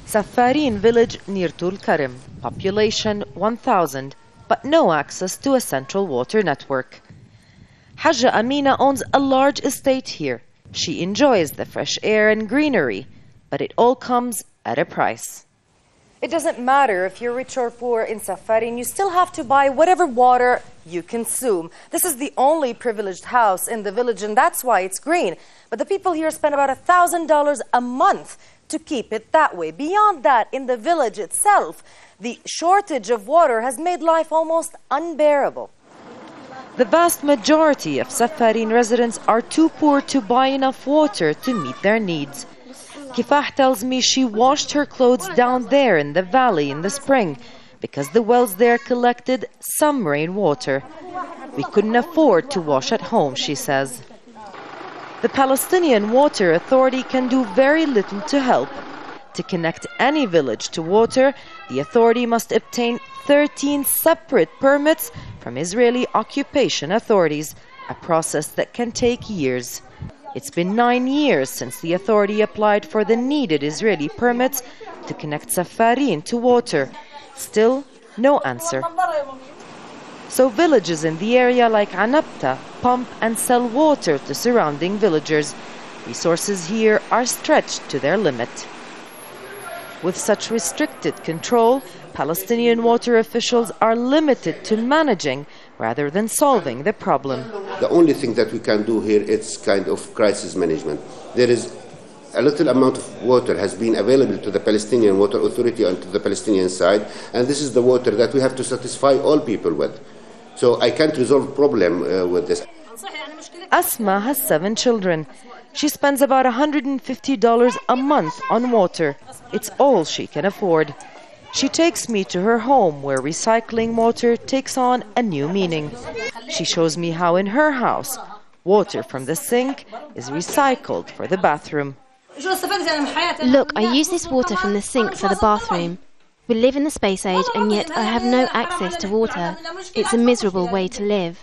Saffarin village near Tulkarem, population 1,000, but no access to a central water network. Hajja Amina owns a large estate here. She enjoys the fresh air and greenery, but it all comes at a price. It doesn't matter if you're rich or poor in Saffarin, you still have to buy whatever water you consume. This is the only privileged house in the village, and that's why it's green. But the people here spend about $1,000 a month to keep it that way. Beyond that, in the village itself, the shortage of water has made life almost unbearable. The vast majority of Saffarin residents are too poor to buy enough water to meet their needs. Kifah tells me she washed her clothes down there in the valley in the spring because the wells there collected some rainwater. We couldn't afford to wash at home, she says. The Palestinian Water Authority can do very little to help. To connect any village to water, the authority must obtain 13 separate permits from Israeli occupation authorities, a process that can take years. It's been 9 years since the authority applied for the needed Israeli permits to connect Saffarin to water. Still, no answer. So villages in the area like Anabta pump and sell water to surrounding villagers. Resources here are stretched to their limit. With such restricted control, Palestinian water officials are limited to managing rather than solving the problem. The only thing that we can do here is kind of crisis management. There is a little amount of water has been available to the Palestinian Water Authority and to the Palestinian side, and this is the water that we have to satisfy all people with. So I can't resolve problem with this. Asma has 7 children. She spends about $150 a month on water. It's all she can afford. She takes me to her home where recycling water takes on a new meaning. She shows me how in her house, water from the sink is recycled for the bathroom. Look, I use this water from the sink for the bathroom. We live in the space age and yet I have no access to water. It's a miserable way to live.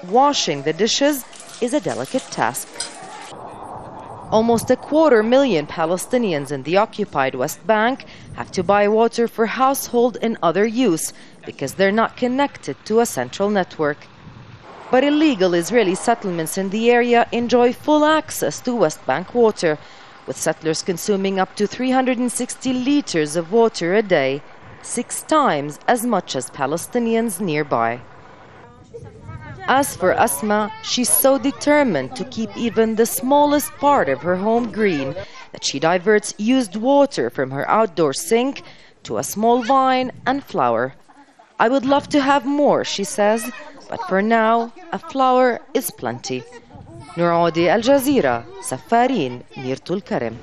Washing the dishes is a delicate task. Almost 250,000 Palestinians in the occupied West Bank have to buy water for household and other use because they're not connected to a central network. But illegal Israeli settlements in the area enjoy full access to West Bank water, with settlers consuming up to 360 liters of water a day, 6 times as much as Palestinians nearby. As for Asma, she's so determined to keep even the smallest part of her home green that she diverts used water from her outdoor sink to a small vine and flower. I would love to have more, she says, but for now, a flower is plenty. Nour Odeh, Al Jazeera, Saffarin, near Tulkarem.